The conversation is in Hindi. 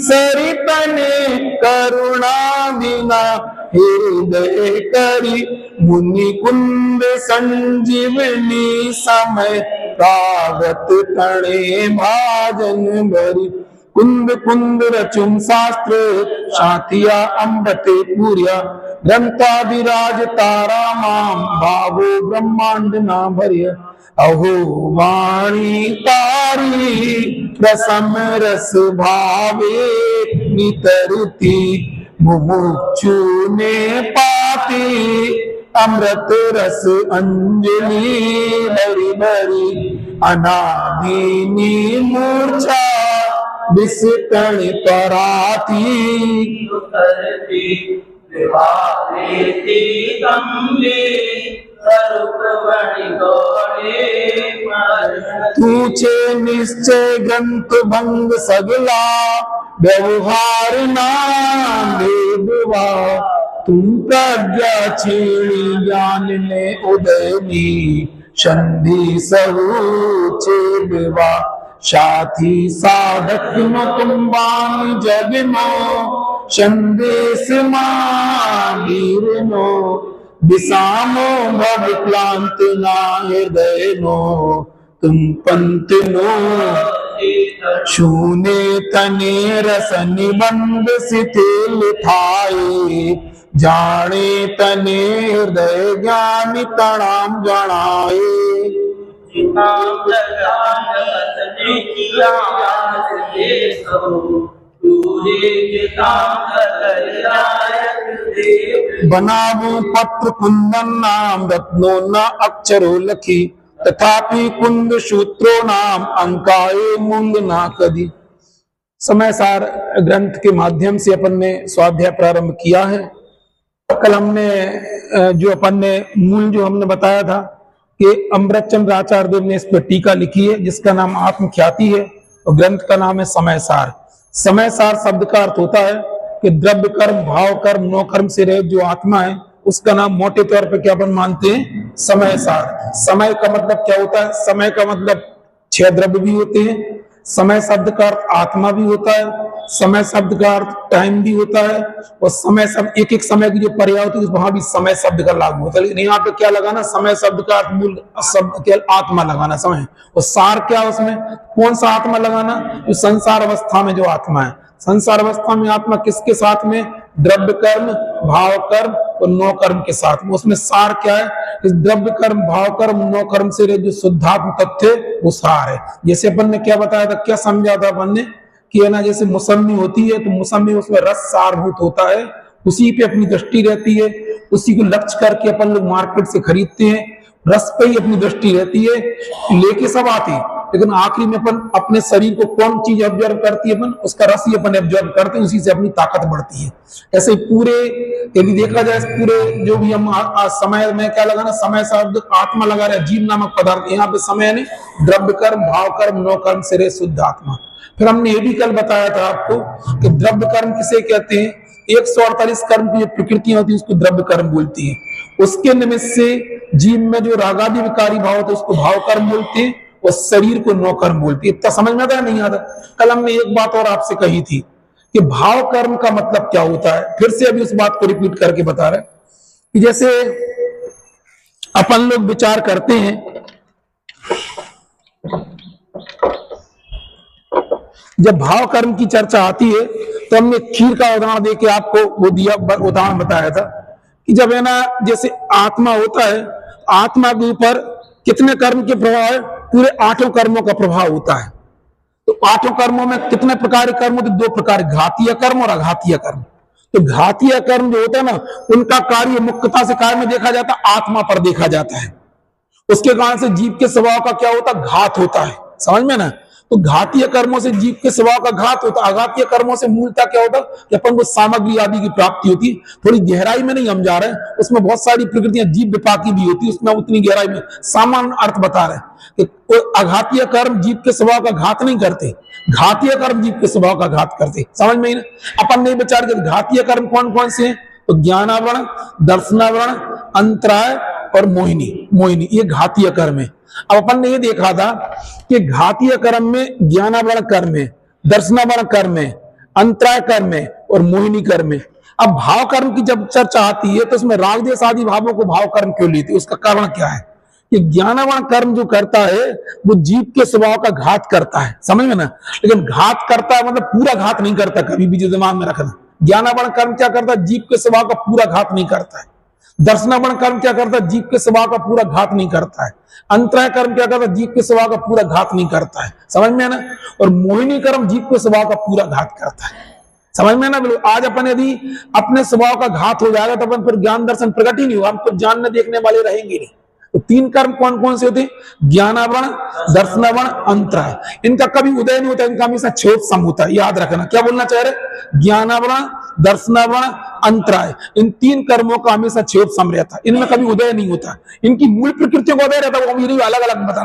सरितने करुणा बिना हृदय करी मुनि कुंद संजीवनी समय प्रागत तणे भाजन भरी कुंद कुंद रचुम शास्त्र शातिया अम्बते पूर्या ग्रंथा विराज तारा माम भावो ब्रह्मांड ना भर्य अहो वाणी तारी रसम रस भावे नितरती मुमुक्षु ने पाती अमृत रस अंजलि भरी भरी अनादिनी मूर्छा विस्तण पराती तूचे निश्चय ग्रंथ भंग सगला व्यवहार नाम देवा तुम प्रज्ञा छेड़ी ज्ञान ने उदयनी संधि सहूचे विवा साथी साधक न तुम बान जग नो संदेश वीर नो विषामो भव क्लांत ना हृदय नो तुम पंत नो शूने तने रस निबंध शिथिल थाए जाने तने हृदय ज्ञान तणाम जणाए बनावो पत्र कुंदन नाम रत्नो न अक्षरो लखी तथापि कुंद सूत्रो नाम अंकाए मूंग ना कदी। समय सार ग्रंथ के माध्यम से अपन ने स्वाध्याय प्रारंभ किया है। कल हमने मूल हमने बताया था कि अमृतचंद्र आचार्य देव ने इस पर टीका लिखी है जिसका नाम आत्मख्याति है और ग्रंथ का नाम है समय सार। समय सार शब्द का अर्थ होता है कि द्रव्य कर्म भाव कर्म नो कर्म से रहित जो आत्मा है उसका नाम मोटे तौर पे क्या अपन मानते हैं, समय सार। समय का मतलब क्या होता है? समय का मतलब 6 द्रव्य भी होते हैं। समय शब्द का अर्थ आत्मा भी होता है, समय शब्द का अर्थ टाइम भी होता है और समय शब्द एक एक समय की जो पर्याय होती है वहां भी समय शब्द का लागू होता है। लेकिन यहाँ पे क्या लगाना, समय शब्द का अर्थ मूल शब्द के आत्मा लगाना समय, और सार क्या उसमें कौन सा आत्मा लगाना, जो संसार अवस्था में जो आत्मा है। संसार अवस्था में आत्मा किसके साथ में? द्रव्य कर्म भाव कर्म और नो कर्म के साथ में। उसमें सार क्या है? इस द्रव्य कर्म भाव कर्म नो कर्म से जो शुद्धात्म तथ्य वो सार है। जैसे अपन ने क्या बताया था, क्या समझा था अपन ने कि है ना, जैसे मौसमी होती है तो मौसमी उसमें रस सारभूत होता है, उसी पे अपनी दृष्टि रहती है, उसी को लक्ष्य करके अपन लोग मार्केट से खरीदते हैं, रस पे ही अपनी दृष्टि रहती है, लेके सब आते हैं, लेकिन आखिरी में अपन अपने शरीर को कौन चीज ऑब्जर्व करती है? अपन उसका रस ही अपन ऑब्जर्व करते हैं, उसी से अपनी ताकत बढ़ती है। ऐसे पूरे यदि देखा जाए पूरे जो भी हम समय में क्या लगाना, समय शब्द आत्मा लगा रहे, जीव नामक पदार्थ, यहाँ पे समय ने द्रव्य कर्म भाव कर्म नो कर्म से रहे शुद्ध आत्मा। फिर हमने ये भी कल बताया था आपको कि द्रव्य कर्म किसे कहते हैं? 148 कर्म की जो प्रकृतियां होती है उसको द्रव्य कर्म बोलती है। उसके निमित्त से जीव में जो रागादि विकारी भाव होता है उसको भाव कर्म बोलते हैं और शरीर को नो कर्म बोलती है। इतना समझ में आता है नहीं आता? कल हमने एक बात और आपसे कही थी कि भाव कर्म का मतलब क्या होता है। फिर से अभी उस बात को रिपीट करके बता रहे कि जैसे अपन लोग विचार करते हैं, जब भाव कर्म की चर्चा आती है तो हमने खीर का उदाहरण देके आपको वो दिया उदाहरण बताया था कि जब है ना, जैसे आत्मा होता है, आत्मा के ऊपर कितने कर्म के प्रभाव है? पूरे 8 कर्मों का प्रभाव होता है। तो 8 कर्मों में कितने प्रकार के कर्म होते? 2 प्रकार, घातीय कर्म और अघातीय कर्म। तो घातीय कर्म जो होता है ना, उनका कार्य मुख्यता से कार्य में देखा जाता है, आत्मा पर देखा जाता है। उसके कारण से जीव के स्वभाव का क्या होता है? घात होता है। समझ में ना? तो घातीय कर्मों से जीव के स्वभाव का घात होता है। अघातीय कर्मों से मूलता क्या होता है कि अपन को सामग्री आदि की प्राप्ति होती है। थोड़ी गहराई में नहीं हम जा रहे हैं, उसमें बहुत सारी प्रकृतियां जीव विपाकी भी होती है, उसमें उतनी गहराई में सामान्य अर्थ बता रहे हैं कि अघातीय कर्म जीव के स्वभाव का घात नहीं करते, घातीय कर्म जीव के स्वभाव का घात करते। समझ में? अपन नहीं विचार करते घातीय कर्म कौन कौन से हैं? तो ज्ञानावरण, दर्शनावरण, अंतराय और मोहिनी ये घातीय कर्म है। अब अपन ने ये देखा था कि घातीय कर्म में ज्ञानावरण कर्म है, दर्शनावरण कर्म है, अंतराय कर्म है और मोहिनी कर्म है। अब भाव कर्म की जब चर्चा आती है तो उसमें राग द्वेष आदि भावों को भाव कर्म क्यों लेते, उसका कारण क्या है? कि ज्ञानावरण कर्म जो करता है वो जीव के स्वभाव का घात करता है, समझ में ना। लेकिन घात करता है मतलब पूरा घात नहीं करता, कभी भी जो दिमाग में रखना। ज्ञानावरण कर्म क्या करता है? जीव के स्वभाव का पूरा घात नहीं करता है। दर्शनावरण कर्म क्या करता है? जीव के स्वभाव का पूरा घात नहीं करता है। अंतराय कर्म क्या करता है? जीव के स्वभाव का पूरा घात नहीं करता है, समझ में है ना। और मोहिनी कर्म जीव के स्वभाव का पूरा घात करता है, समझ में ना। बिल्कुल आज अपन यदि अपने स्वभाव का घात हो जाएगा तो अपन फिर ज्ञान दर्शन प्रकट ही नहीं होगा, हम तो जानने देखने वाले रहेंगे नहीं। तो तीन कर्म कौन कौन से होते? ज्ञानावरण, दर्शनावरण, अंतराय। इनका कभी उदय नहीं होता, इनका हमेशा क्षयोत्सम होता है, याद रखना। क्या बोलना चाह रहे? ज्ञानावरण, दर्शनावरण, अंतराय, इन तीन कर्मों का हमेशा क्षयोत्सम रहता है, इनमें कभी उदय नहीं होता। इनकी मूल प्रकृतियों का उदय रहता है, वो हम अलग अलग बता